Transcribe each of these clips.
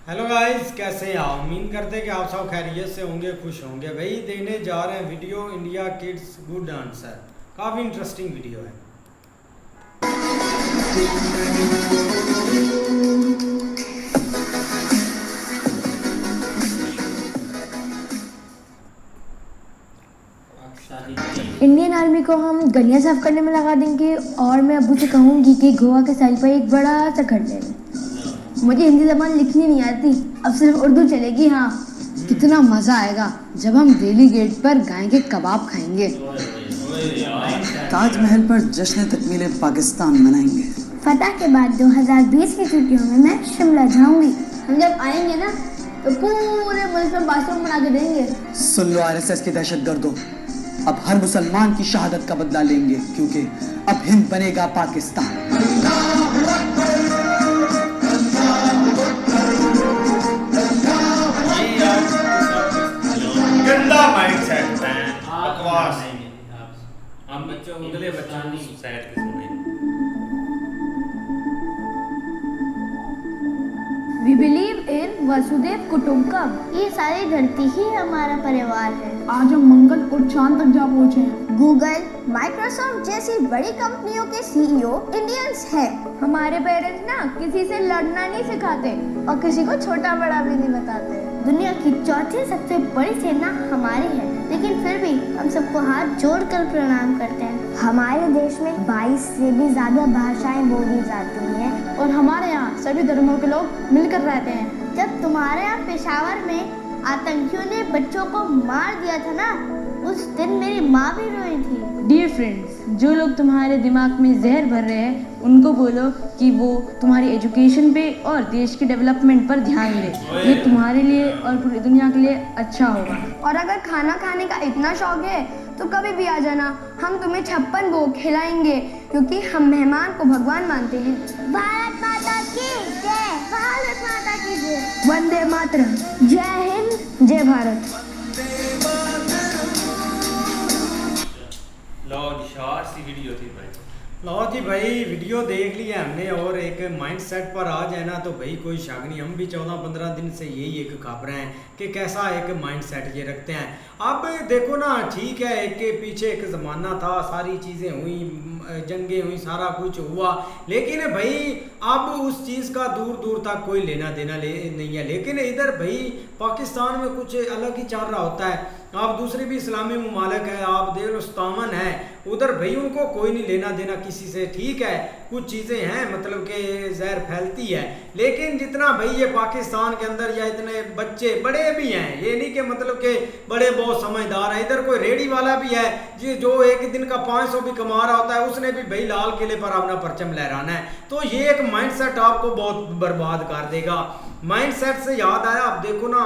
Hello guys, कैसे हैं आप? उम्मीद करते हैं कि आप सब खैरियत से होंगे, खुश होंगे। भाई देने जा रहे हैं video India kids good answer. काफ़ी इंटरेस्टिंग वीडियो है। इंडियन आर्मी को हम गलियां साफ करने में लगा देंगे और मैं अब्बू से कहूँगी कि गोवा के साइड पर एक बड़ा सा घर ले लें। मुझे हिंदी जबान लिखनी नहीं आती, अब सिर्फ उर्दू चलेगी। हाँ, कितना मजा आएगा जब हम रेली गेट पर गाय के कबाब खाएंगे। ताजमहल पर जश्न तकमील पाकिस्तान मनाएंगे। फतह के बाद 2020 की छुट्टियों में मैं शिमला जाऊंगी। हम जब आएंगे ना तो पूरे मुल्क में बाथरूम बना के देंगे। सुन लो आरएसएस के दहशतगर्दों, अब हर मुसलमान की शहादत का बदला लेंगे, क्योंकि अब हिंद बनेगा पाकिस्तान। गंदा माइंडसेट है, बकवास। हम बच्चों उगले बच्चों साइड के सुने। We believe in Vasudev कुटुंबकम। ये सारी धरती ही हमारा परिवार है। आज हम मंगल और चांद तक जा पहुंचे हैं। गूगल, माइक्रोसॉफ्ट जैसी बड़ी कंपनियों के सीईओ इंडियंस हैं। हमारे पेरेंट्स ना किसी से लड़ना नहीं सिखाते और किसी को छोटा बड़ा भी नहीं बताते। दुनिया की चौथी सबसे बड़ी सेना हमारी है, लेकिन फिर भी हम सबको हाथ जोड़कर प्रणाम करते हैं। हमारे देश में 22 से भी ज्यादा भाषाएं बोली जाती हैं और हमारे यहाँ सभी धर्मों के लोग मिलकर रहते हैं। जब तुम्हारे यहाँ पेशावर में आतंकियों ने बच्चों को मार दिया था ना, उस दिन मेरी माँ भी रोई थी। डियर फ्रेंड्स, जो लोग तुम्हारे दिमाग में जहर भर रहे हैं उनको बोलो कि वो तुम्हारी एजुकेशन पे और देश के डेवलपमेंट पर ध्यान दें। ये तुम्हारे लिए और पूरी दुनिया के लिए अच्छा होगा। और अगर खाना खाने का इतना शौक है तो कभी भी आ जाना, हम तुम्हें 56 भोग खिलाएंगे, क्योंकि हम मेहमान को भगवान मानते हैं। भारत माता की जय, भारत माता की जय, वंदे मातरम, जय हिंद, जय भारत। लो शॉर्ट सी वीडियो थी भाई। लो जी भाई, वीडियो देख लिया हमने और एक माइंडसेट पर आ जाए ना तो भाई कोई शक नहीं, हम भी 14-15 दिन से यही एक खबर हैं कि कैसा एक माइंडसेट ये रखते हैं। अब देखो ना, ठीक है, एक के पीछे एक ज़माना था, सारी चीज़ें हुई, जंगें हुई, सारा कुछ हुआ, लेकिन भाई अब उस चीज़ का दूर दूर तक कोई लेना देना नहीं है। लेकिन इधर भाई पाकिस्तान में कुछ अलग ही चल रहा होता है। आप दूसरे भी इस्लामी मुमालिक है, आप देख लो स्तामन है, उधर भाई उनको कोई नहीं लेना देना किसी से। ठीक है, कुछ चीज़ें हैं मतलब कि जहर फैलती है, लेकिन जितना भाई ये पाकिस्तान के अंदर या इतने बच्चे बड़े भी हैं, ये नहीं कि मतलब कि बड़े बहुत समझदार हैं। इधर कोई रेडी वाला भी है जी जो एक दिन का 500 भी कमा रहा होता है, उसने भी भाई लाल किले पर अपना परचम लहराना है। तो ये एक माइंडसेट आपको बहुत बर्बाद कर देगा। माइंडसेट से याद आया, आप देखो ना,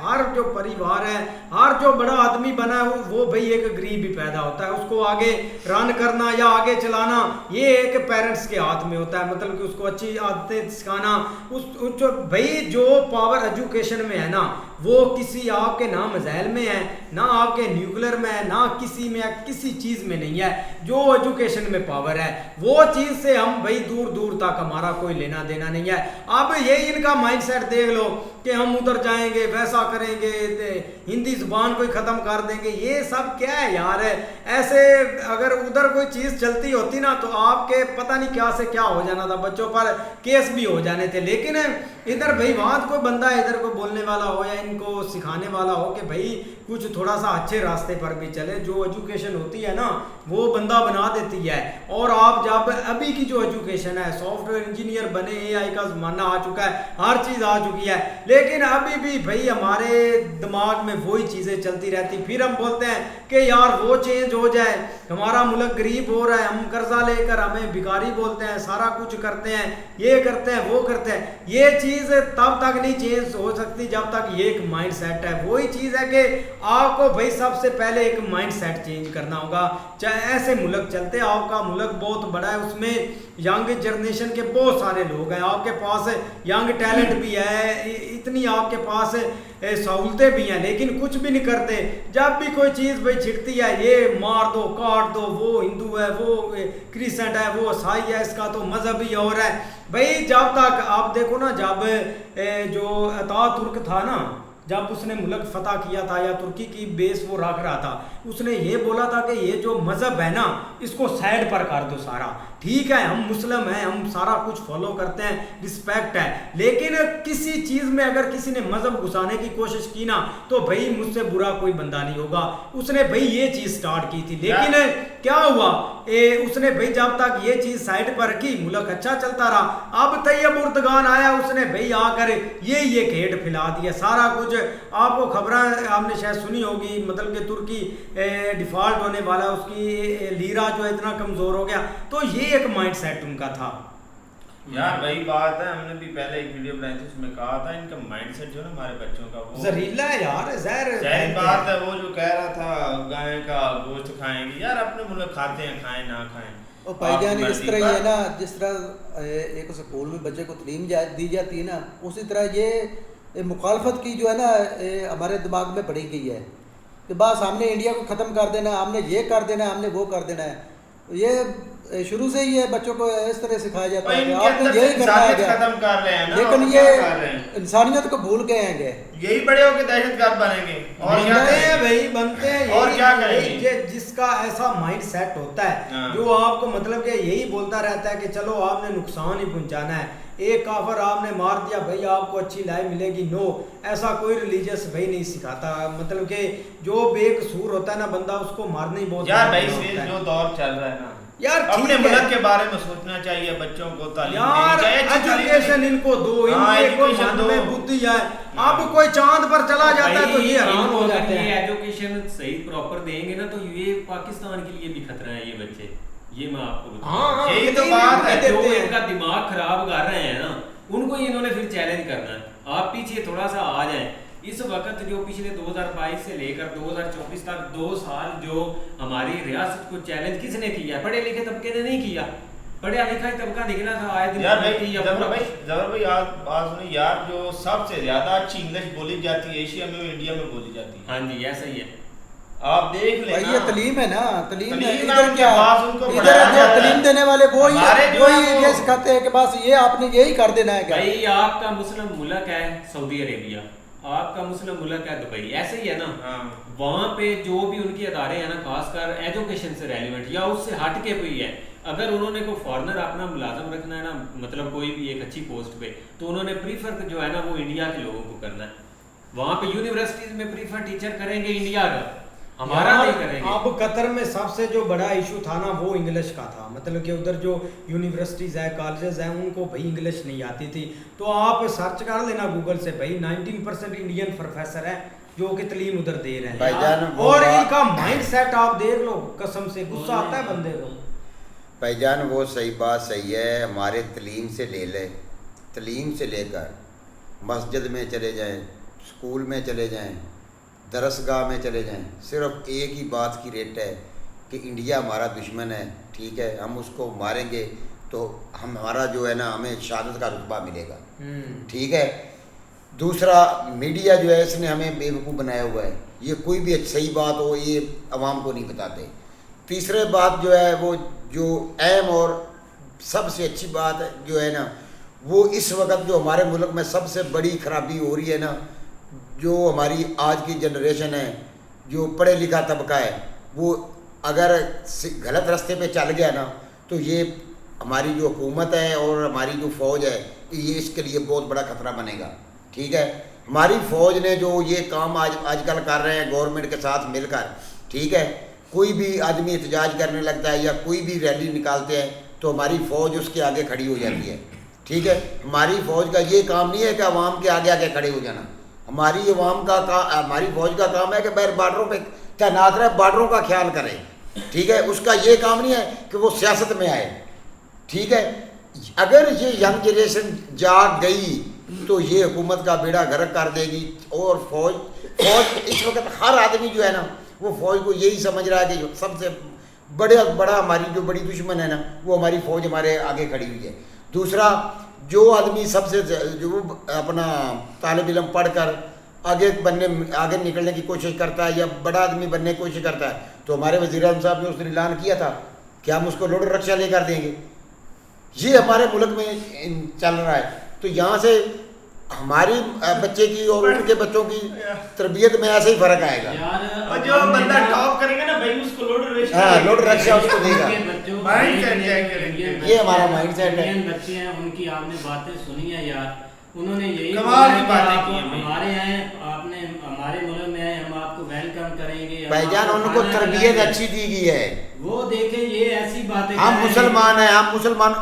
हर जो परिवार है, हर जो बड़ा आदमी बना है वो भाई एक गरीब भी पैदा होता है। उसको आगे रन करना या आगे चलाना ये एक पेरेंट्स के हाथ में होता है, मतलब कि उसको अच्छी आदतें सिखाना। उस जो भाई जो पावर एजुकेशन में है ना, वो किसी आपके ना मिसाइल में है, ना आपके न्यूक्लियर में है, ना किसी में, किसी चीज़ में नहीं है। जो एजुकेशन में पावर है वो चीज़ से हम भाई दूर दूर तक हमारा कोई लेना देना नहीं है। अब ये इनका माइंडसेट देख लो कि हम उधर जाएंगे, वैसा करेंगे, हिंदी जुबान को ख़त्म कर देंगे। ये सब क्या है यार? ऐसे अगर उधर कोई चीज़ चलती होती ना तो आपके पता नहीं क्या से क्या हो जाना था, बच्चों पर केस भी हो जाने थे। लेकिन इधर भाई वहाँ कोई बंदा इधर को बोलने वाला हो या इनको सिखाने वाला हो कि भाई कुछ थोड़ा सा अच्छे रास्ते पर भी चले। जो एजुकेशन होती है ना वो बंदा बना देती है। और आप जब अभी की जो एजुकेशन है, सॉफ्टवेयर इंजीनियर बने, एआई का ज़माना आ चुका है, हर चीज़ आ चुकी है, लेकिन अभी भी भाई हमारे दिमाग में वही चीज़ें चलती रहती। फिर हम बोलते हैं कि यार वो चेंज हो जाए, हमारा मुल्क गरीब हो रहा है, हम कर्जा लेकर हमें भिखारी बोलते हैं, सारा कुछ करते हैं, ये करते हैं, वो करते हैं। ये चीज़ तब तक नहीं चेंज हो सकती जब तक ये एक माइंड सेट है। वही चीज़ है कि आपको भाई सबसे पहले एक माइंड सेट चेंज करना होगा। चाहे ऐसे मुल्क चलते, आपका मुल्क बहुत बड़ा है, उसमें यंग जनरेशन के बहुत सारे लोग हैं, आपके पास यंग टैलेंट भी है, इतनी आपके पास सहूलतें भी हैं, लेकिन कुछ भी नहीं करते। जब भी कोई चीज़ भाई छिड़ती है, ये मार दो, काट दो, वो हिंदू है, वो क्रिश्चियन है, वो ईसाई है, इसका तो मजहब ही और है। भाई जब तक आप देखो ना, जब जो अतातुर्क था ना, जब उसने मुल्क फतह किया था या तुर्की की बेस वो रख रहा था, उसने ये बोला था कि ये जो मज़हब है ना इसको साइड पर कर दो सारा, ठीक है हम मुस्लिम हैं, हम सारा कुछ फॉलो करते हैं, रिस्पेक्ट है, लेकिन किसी चीज़ में अगर किसी ने मज़हब घुसाने की कोशिश की ना तो भाई मुझसे बुरा कोई बंदा नहीं होगा। उसने भाई ये चीज़ स्टार्ट की थी, लेकिन क्या हुआ, उसने भाई जब तक ये चीज़ साइड पर रखी मुल्क अच्छा चलता रहा। अब तैयब उर्दगान आया, उसने भाई आकर ये घेट फैला दिया सारा कुछ। आपको खबर आपने शायद सुनी होगी, मतलब कि तुर्की डिफॉल्ट होने वाला, उसकी लीरा जो है इतना कमज़ोर हो गया, तो ये एक माइंड सेट उनका था। यार वही बात है, हमने भी पहले एक वीडियो बनाई थी उसमें कहा था इनका माइंडसेट जो है ना हमारे बच्चों का वो जहरीला है यार, जाहिर बात है। वो जो कह रहा था गाय का गोश्त खाएंगे, यार अपने मुल्क खाते हैं, खाएं ना खाएं। और भाईजान इस तरह ये ना, जिस तरह एक स्कूल में बच्चे को तालीम दी जाती है ना, उसी तरह ये मुखालफत की जो है ना हमारे दिमाग में पड़ी गई है कि बस हमने इंडिया को ख़त्म कर देना, हमने ये कर देना, हमने वो कर देना है। ये शुरू से ही ये बच्चों को इस तरह सिखाया जाता है कि आपको यही करना है, खत्म कर रहे हैं ना, लेकिन ये इंसानियत को भूल गए हैं, यही बड़े होकर दहशतगर्द बनेंगे और क्या हैं भाई, बनते हैं और क्या करेंगे। जिसका ऐसा माइंड सेट होता है जो आपको मतलब कि यही बोलता रहता है कि चलो आपने नुकसान ही पहुंचाना है, एक काफर आपने मार दिया भाई आपको अच्छी लाइफ मिलेगी, नो, ऐसा कोई रिलीजियस भाई नहीं सिखाता। मतलब कि जो बेकसूर होता है ना बंदा, उसको मारना ही बहुत यार भाई जो दौर चल रहा है ना यार, अपने मुल्क के बारे में सोचना चाहिए, बच्चों को तालीम यार, देनी चाहिए, एजुकेशन इनको दो, इनको मन में बुद्धि है। अब कोई चांद पर चला जाता है तो ये हैरान हो जाते हैं। एजुकेशन सही प्रॉपर देंगे ना तो ये पाकिस्तान के लिए भी खतरा है ये बच्चे, ये मैं आपको बताऊं। यही तो बात है, जो इनका दिमाग खराब कर रहे हैं ना उनको इन्होंने फिर चैलेंज करना है। आप पीछे थोड़ा सा आ जाएं, इस वक्त जो पिछले 2022 से लेकर 2024 तक 2 साल जो हमारी रियासत को चैलेंज किसने किया? पढ़े लिखे तबके ने नहीं किया, पढ़ा लिखा तबका निकला था आए दिन। यार भाई आज सुनिए यार, जो सबसे ज्यादा अच्छी इंग्लिश बोली जाती है एशिया में, इंडिया में बोली जाती है। हाँ जी ऐसा ही है, आप देख लेना। ये तालीम है ना, तालीम है। इधर क्या इधर जो तालीम देने वाले वो ये सिखाते हैं कि बस ये आपने यही कर देना है। भाई आपका मुस्लिम मुल्क है सऊदी अरेबिया, आपका मुस्लिम मुल्क है दुबई, ऐसे ही है ना। वहाँ पे जो भी उनके अदारे हैं ना, खासकर एजुकेशन से रेलिवेंट या उससे हट के कोई है, अगर उन्होंने कोई फॉरनर अपना मुलाजम रखना है ना, मतलब कोई भी एक अच्छी पोस्ट पे, तो उन्होंने प्रीफर जो है ना वो इंडिया के लोगों को करना है। वहाँ पे यूनिवर्सिटीज में प्रीफर टीचर करेंगे इंडिया का, हमारा नहीं करेंगे। अब कतर में सबसे जो बड़ा इशू था ना वो इंग्लिश का था, मतलब कि उधर जो यूनिवर्सिटीज़ है, कॉलेजेस हैं, उनको भाई इंग्लिश नहीं आती थी। तो आप सर्च कर लेना गूगल से, भाई 19% इंडियन प्रोफेसर है जो कि तालीम उधर दे रहे हैं, और इनका माइंड सेट आप देख लो, कसम से गुस्सा आता है बंदे को। भाईजान वो सही बात सही है, हमारे तालीम से ले ले, तालीम से लेकर मस्जिद में चले जाएं, स्कूल में चले जाएं, दरसगाह में चले जाएं, सिर्फ एक ही बात की रेट है कि इंडिया हमारा दुश्मन है, ठीक है, हम उसको मारेंगे तो हमारा जो है ना हमें शहादत का रुतबा मिलेगा, ठीक है। दूसरा, मीडिया जो है इसने हमें बेवकूफ़ बनाया हुआ है, ये कोई भी सही बात हो ये आवाम को नहीं बताते। तीसरे बात जो है वो जो अहम और सबसे अच्छी बात है जो है ना, वो इस वक्त जो हमारे मुल्क में सबसे बड़ी खराबी हो रही है ना, जो हमारी आज की जनरेशन है, जो पढ़े लिखा तबका है, वो अगर गलत रास्ते पे चल गया ना तो ये हमारी जो हुकूमत है और हमारी जो फ़ौज है ये इसके लिए बहुत बड़ा खतरा बनेगा, ठीक है। हमारी फ़ौज ने जो ये काम आजकल कर रहे हैं गवर्नमेंट के साथ मिलकर, ठीक है, कोई भी आदमी एहतजाज करने लगता है या कोई भी रैली निकालते हैं तो हमारी फ़ौज उसके आगे खड़ी हो जाती है, ठीक है। हमारी फ़ौज का ये काम नहीं है कि अवाम के आगे आगे खड़े हो जाना, हमारी हमारी फ़ौज का काम है कि बैर बार्डरों पे तैनात रहे, बार्डरों का ख्याल करें, ठीक है। उसका ये काम नहीं है कि वो सियासत में आए, ठीक है। अगर ये यंग जनरेशन जाग गई तो ये हुकूमत का बेड़ा गर्क कर देगी। और फौज इस वक्त हर आदमी जो है ना वो फौज को यही समझ रहा है कि सबसे बड़ा हमारी जो बड़ी दुश्मन है ना वो हमारी फौज हमारे आगे खड़ी हुई है। दूसरा, जो आदमी सबसे जो अपना तालिब इल्म पढ़कर आगे निकलने की कोशिश करता है या बड़ा आदमी बनने की कोशिश करता है, तो हमारे वज़ीर आज़म साहब ने उस दिन ऐलान किया था कि हम उसको लोड रक्षा लेकर देंगे, ये हमारे मुल्क में चल रहा है। तो यहाँ से हमारी बच्चे की और उनके बच्चों की तरबियत में ऐसे ही फर्क आएगा। और जो बंदा टॉप करेगा ना भाई उसको लोड रक्षा, हाँ लोड रक्षा उसको देगा। माइंड सेट क्या करेंगे, ये हमारा माइंड सेट है। बच्चे हैं उनकी आपने बातें सुनी है यार, उन्होंने यही कमाल की बातें की हैं। हमारे यहाँ आपने हमारे मुल्क में आए, हम आपको वेलकम करेंगे। भाईजान उनको तरबियत अच्छी दी गई है। वो देखे ये ऐसी बातें, हम मुसलमान हैं, हम मुसलमान,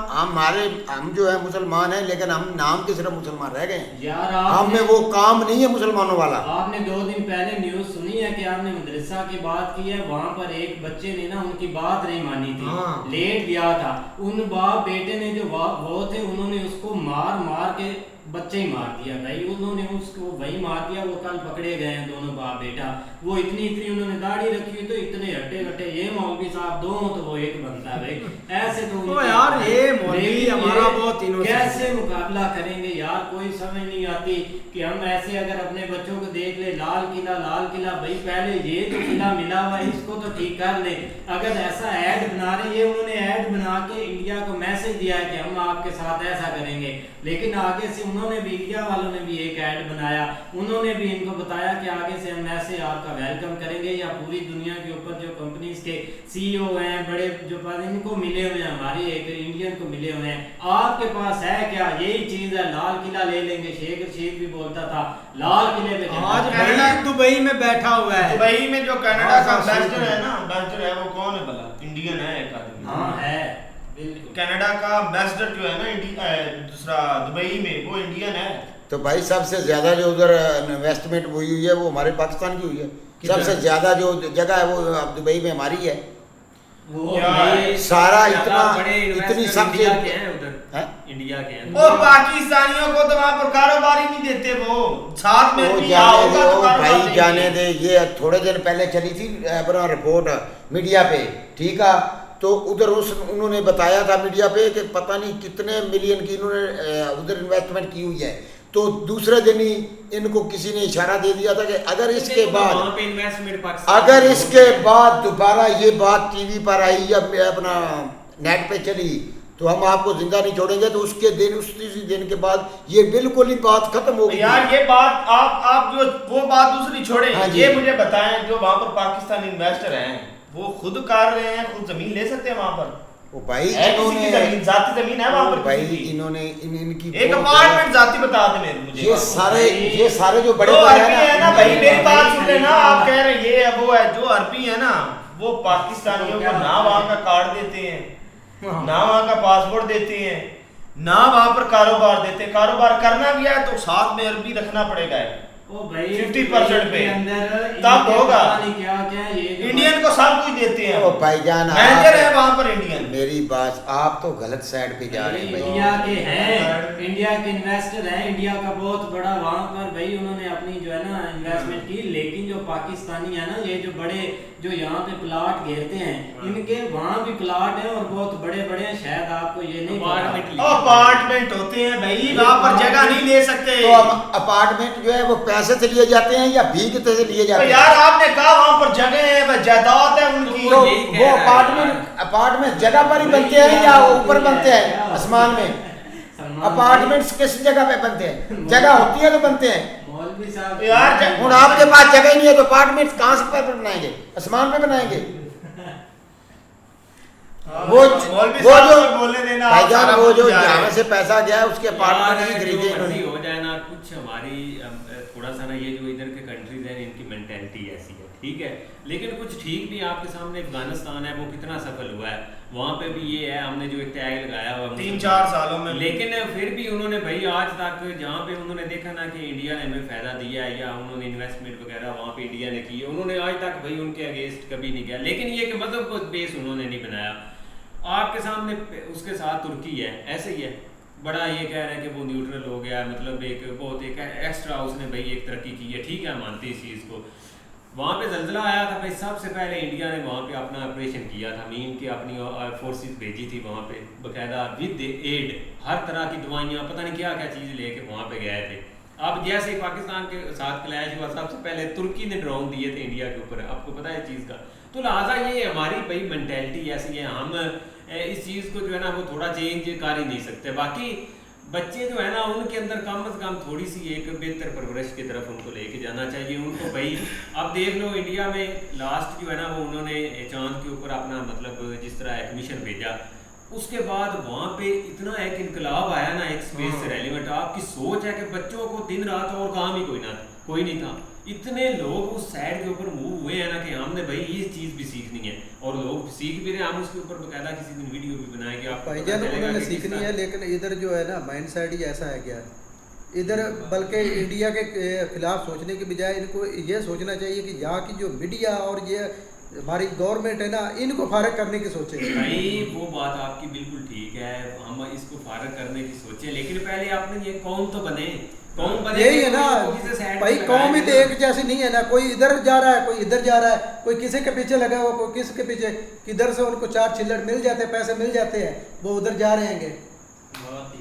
हम जो है मुसलमान हैं, लेकिन हम नाम के सिर्फ मुसलमान रह गए हैं यार। हम में वो काम नहीं है मुसलमानों वाला। आपने 2 दिन पहले न्यूज सुनी है कि आपने मदरसा की बात की है, वहाँ पर एक बच्चे ने ना उनकी बात नहीं मानी थी, लेट गया था। उन बाप बेटे ने जो वो थे उन्होंने उसको मार के बच्चे ही मार दिया भाई, उन्होंने उसको वही मार दिया। वो कल पकड़े गए हैं दोनों बाप बेटा। वो इतनी उन्होंने दाढ़ी रखी हुई, तो इतने हट्टे कट्टे, ये मौलवी साहब दो तो वो एक बनता है भाई। ऐसे तो यार ये मौलवी हमारा बहुत कैसे मुकाबला करेंगे यार, कोई समझ नहीं आती कि हम ऐसे अगर अपने बच्चों को देख ले, लाल किला भाई, पहले ये जो किला मिला हुआ है इसको तो ठीक कर ले। अगर ऐसा ऐड बना रहे, ये उन्होंने ऐड बना के इंडिया को मैसेज दिया है कि हम आपके साथ ऐसा करेंगे, लेकिन आगे से उन्होंने भी, इंडिया वालों ने भी एक ऐड बनाया, उन्होंने भी इनको बताया कि आगे से हम ऐसे आपका वेलकम करेंगे। या पूरी दुनिया के ऊपर जो कंपनीज के सीईओ हैं बड़े, जो इनको मिले हुए हैं, हमारी एक इंडियन को मिले हुए हैं, आपके पास है क्या? यही चीज है, लाल किला ले लेंगे। शेख रशीद भी बोलता था लाल किले पे। आज कनाडा दुबई में बैठा हुआ है, दुबई में जो कनाडा का एम्बेसडर है ना, एम्बेसडर है वो कौन है भला? इंडियन है एक आदमी। हाँ है, कनाडा का एम्बेसडर जो है ना दूसरा दुबई में, वो इंडियन है। तो भाई सबसे ज्यादा जो उधर इन्वेस्टमेंट हुई है वो हमारे पाकिस्तान की हुई है। सबसे ज्यादा जो जगह है वो अब दुबई में हमारी है। वो सारा इतना इतनी सब इंडिया के हैं उधर, इंडिया के हैं। वो पाकिस्तानियों को तो वहाँ पर कारोबार ही नहीं देते, वो साथ में भी जाने दे, वो भाई जाने दे। ये थोड़े दिन पहले चली थी अपना रिपोर्ट मीडिया पे, ठीक है, तो उधर उन्होंने बताया था मीडिया पे कि पता नहीं कितने मिलियन की इन्होंने उधर इन्वेस्टमेंट की हुई है। तो दूसरे दिन ही इनको किसी ने इशारा दे दिया था कि अगर इसके बाद दोबारा ये बात टीवी पर आई या अपना नेट पे चली तो हम आपको जिंदा नहीं छोड़ेंगे। तो उसके दिन, उसी दिन के बाद ये बिल्कुल ही बात खत्म हो गई। यार ये बात आप जो वो बात दूसरी छोड़े, हाँ ये मुझे बताएं जो वहाँ पर पाकिस्तानी इन्वेस्टर हैं वो खुद कर रहे हैं, खुद जमीन ले सकते हैं वहाँ पर? वो भाई इन्होंने जाती जमीन है वहाँ पर भाई, इन्होंने इनकी एक अपार्टमेंट जाती बता दे मुझे। ये सारे जो बड़े है ना भाई, मेरी बात सुन लेना। आप कह रहे हैं ये है वो है, जो अरबी है ना वो पाकिस्तानियों को ना वहाँ का कार्ड देते हैं, ना वहाँ का पासपोर्ट देते हैं, ना वहाँ पर कारोबार देते हैं। कारोबार करना भी है तो साथ में अरबी रखना पड़ेगा 50% पे, तब होगा। इंडियन को सब कुछ देते हैं, भाईजान मैनेजर है वहाँ पर इंडियन। मेरी बात, आप तो गलत साइड पे जा रहे हैं। इंडिया के हैं, इंडिया के इन्वेस्टर हैं, इंडिया का बहुत बड़ा वहाँ पर भाई उन्होंने अपनी जो है ना इन्वेस्टमेंट की। लेकिन जो पाकिस्तानी है ना, ये जो बड़े जो यहाँ पे प्लाट घेरते हैं, इनके वहाँ भी प्लाट है और बहुत बड़े बड़े हैं। शायद आपको ये नहीं अपार्टमेंट होते हैं भाई, वहाँ पर जगह नहीं ले सकते। तो अपार्टमेंट जो है वो पैसे से लिए जाते हैं या भीगते से लिए जाते हैं? यार आपने कहा वहाँ पर जगह है, जायदाद है उनकी। तो वो अपार्टमेंट जगह पर ही बनते हैं या ऊपर बनते हैं आसमान में? अपार्टमेंट्स किस जगह पे बनते हैं? जगह होती है तो बनते हैं यार। और आपके पास जगह नहीं है तो अपार्टमेंट कहाँ से बनाएंगे? आसमान पे बनाएंगे? वो जो बोलने देना भाईजान, वो जो जहाँ से पैसा गया उसके अपार्टमेंट ही खरीदे हो जाए ना। कुछ हमारी थोड़ा सा ना ये जो इधर के कंट्रीज हैं इनकी मेंटेलिटी ऐसी है, ठीक है, लेकिन कुछ ठीक भी। आपके सामने अफगानिस्तान है, वो कितना सफल हुआ है, वहाँ पे भी ये है, हमने जो एक टैग लगाया हुआ 3-4 सालों में। लेकिन फिर भी उन्होंने भाई आज तक जहाँ पे उन्होंने देखा ना कि इंडिया ने हमें फायदा दिया है या उन्होंने इन्वेस्टमेंट वगैरह वहाँ पे इंडिया ने की है, उन्होंने आज तक भाई उनके अगेंस्ट कभी नहीं किया। लेकिन ये कि मजहब को बेस उन्होंने नहीं बनाया। आपके सामने उसके साथ तुर्की है, ऐसे ही है, बड़ा ये कह रहे हैं कि वो न्यूट्रल हो गया, मतलब एक बहुत एक एक्स्ट्रा उसने भाई एक तरक्की की है, ठीक है, मानते इस चीज़ को। वहाँ पे जल्जला आया था भाई, सबसे पहले इंडिया ने वहाँ पे अपना ऑपरेशन किया था, मीन की अपनी फोर्सेस भेजी थी वहाँ पे बकायदा विद एड, हर तरह की दवाइयाँ, पता नहीं क्या क्या चीज़ लेके वहाँ पे गए थे। अब जैसे ही पाकिस्तान के साथ क्लैश हुआ, सबसे पहले तुर्की ने ड्रोन दिए थे इंडिया के ऊपर, आपको पता है चीज़ का। तो लिहाजा ये हमारी भाई मेंटेलिटी ऐसी है, हम इस चीज़ को जो है ना वो थोड़ा चेंज कर ही नहीं सकते। बाकी बच्चे जो है ना उनके अंदर कम से कम थोड़ी सी एक बेहतर परवरिश की तरफ उनको लेके जाना चाहिए उनको। भाई अब देख लो इंडिया में लास्ट जो है ना वो उन्होंने चांद के ऊपर अपना मतलब जिस तरह एक मिशन भेजा, उसके बाद वहाँ पे इतना एक इनकलाब आया ना एक स्पेस से रेलिवेंट। आपकी सोच है कि बच्चों को दिन रात और काम ही कोई नहीं था, इतने लोग उस साइड के ऊपर मूव हुए हैं ना कि हमने भाई ये चीज़ भी सीखनी है और लोग सीख भी रहे हैं। हम उसके ऊपर बकायदा किसी दिन वीडियो भी बनाएंगे आपको भाईजान उन्होंने सीखनी है, लेकिन इधर जो है ना माइंड सेट ही ऐसा है क्या इधर, बल्कि इंडिया के खिलाफ सोचने के बजाय इनको ये सोचना चाहिए कि यहाँ की जो मीडिया और ये हमारी गवर्नमेंट है ना इनको फारग करने की सोचे। भाई वो बात आपकी बिल्कुल ठीक है, हम इसको फारग करने की सोचे, लेकिन पहले आपने ये कौन तो बने, कौन बने यही है ना भाई, कौम ही तो एक जैसी नहीं है ना, कोई इधर जा रहा है कोई इधर जा रहा है, कोई किसी के पीछे लगा हुआ कोई किसी के पीछे, किधर से उनको 4 चिल्लड़ मिल जाते हैं, पैसे मिल जाते हैं, वो उधर जा रहे हैं।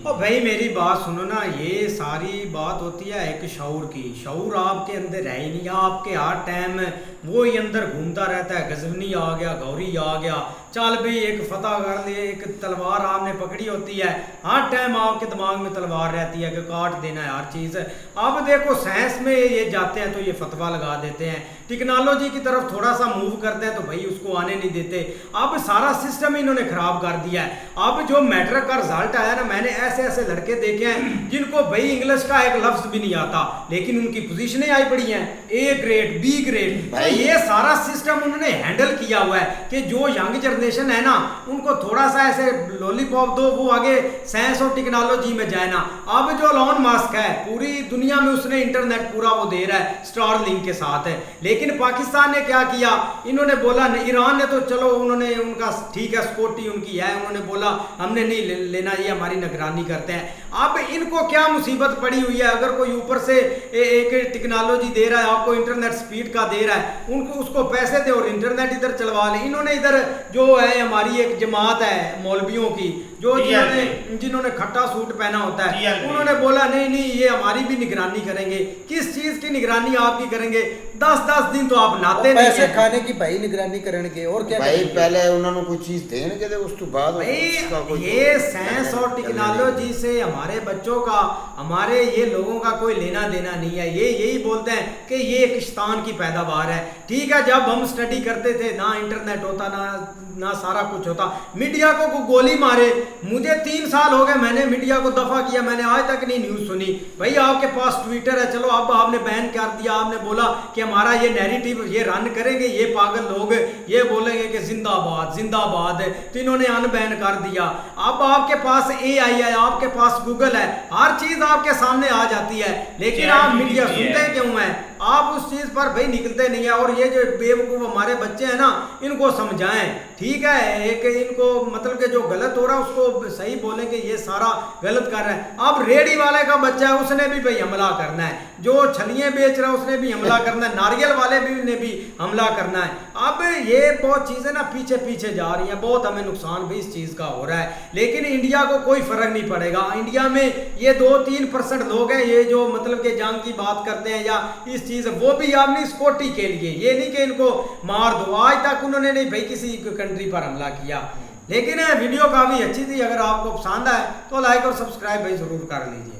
और भाई मेरी बात सुनो ना, ये सारी बात होती है एक शऊर की। शऊर आपके अंदर है ही नहीं, आपके हर टाइम वो ही अंदर घूमता रहता है, गजनी आ गया, गौरी आ गया, चल भी एक फतह कर लिए, एक तलवार आपने पकड़ी होती है, हर टाइम आपके दिमाग में तलवार रहती है कि काट देना है हर चीज़। अब देखो साइंस में ये जाते हैं तो ये फतवा लगा देते हैं, टेक्नोलॉजी की तरफ थोड़ा सा मूव करते हैं तो भाई उसको आने नहीं देते। अब सारा सिस्टम इन्होंने खराब कर दिया है। अब जो मैट्रिक का रिजल्ट आया ना, मैंने ऐसे ऐसे लड़के देखे हैं जिनको भाई इंग्लिश का एक लफ्ज भी नहीं आता, लेकिन उनकी पोजीशनें आई पड़ी हैं A ग्रेड B ग्रेड। तो ये सारा सिस्टम उन्होंने हैंडल किया हुआ है कि जो यंग जनरेशन है ना उनको थोड़ा सा ऐसे लॉलीपॉप दो, वो आगे साइंस और टेक्नोलॉजी में जाए ना। अब जो एलॉन मस्क है पूरी दुनिया में उसने इंटरनेट पूरा वो दे रहा है स्टार लिंक के साथ है, लेकिन पाकिस्तान ने क्या किया, इन्होंने बोला ईरान ने तो चलो उन्होंने उनका ठीक है सिक्योरिटी उनकी है, उन्होंने बोला हमने नहीं लेना, ये हमारी निगरानी करते हैं। अब इनको क्या मुसीबत पड़ी हुई है, अगर कोई ऊपर से एक टेक्नोलॉजी दे रहा है आपको, इंटरनेट स्पीड का दे रहा है, उनको उसको पैसे दे और इंटरनेट इधर चलवा ले। इन्होंने इधर जो है हमारी एक जमात है मौलवियों की, जो जिन्होंने खट्टा सूट पहना होता है, उन्होंने बोला नहीं नहीं ये हमारी भी निगरानी करेंगे। किस चीज की निगरानी आपकी करेंगे? 10-10 दिन तो आप नाते नहीं पैसे खाने की भाई निगरानी करेंगे और क्या भाई पहले उन्होंने कोई चीज देने के उस तो बाद ये साइंस और टेक्नोलॉजी से हमारे बच्चों का, हमारे ये लोगों का कोई लेना देना नहीं है। ये यही बोलते हैं कि ये एक शैतान की पैदावार है। ठीक है, जब हम स्टडी करते थे ना इंटरनेट होता ना सारा कुछ होता, मीडिया को गोली मारे। मुझे 3 साल हो गए, मैंने मीडिया को दफा किया, मैंने आज तक नहीं न्यूज सुनी। भाई आपके पास ट्विटर है, चलो अब आपने बैन कर दिया, आपने बोला कि हमारा ये नैरेटिव ये रन करेंगे, ये पागल लोग ये बोलेंगे कि जिंदाबाद जिंदाबाद, तो इन्होंने अनबैन कर दिया। अब आपके पास AI है, आपके पास गूगल है, हर चीज आपके सामने आ जाती है, लेकिन आप मीडिया सुनते क्यों हैं? आप उस चीज पर भाई निकलते नहीं है। और ये जो बेवकूफ हमारे बच्चे हैं ना, इनको समझाएं, ठीक है, एक इनको मतलब कि जो गलत हो रहा है उसको सही बोलें कि ये सारा गलत कर रहा है। अब रेडी वाले का बच्चा है, उसने भी भाई हमला करना है, जो छलियां बेच रहा है उसने भी हमला करना है, नारियल वाले ने भी हमला करना है। अब ये बहुत चीजें ना पीछे पीछे जा रही हैं, बहुत हमें नुकसान भी इस चीज का हो रहा है, लेकिन इंडिया को कोई फर्क नहीं पड़ेगा। इंडिया में ये 2-3% लोग हैं ये जो मतलब कि जंग की बात करते हैं या इस चीज, वो भी अपनी सिक्योरिटी के लिए, ये नहीं कि इनको मार दो। आज तक उन्होंने नहीं भाई किसी कंट्री पर हमला किया। लेकिन वीडियो काफी अच्छी थी, अगर आपको पसंद आए तो लाइक और सब्सक्राइब भाई जरूर कर लीजिए।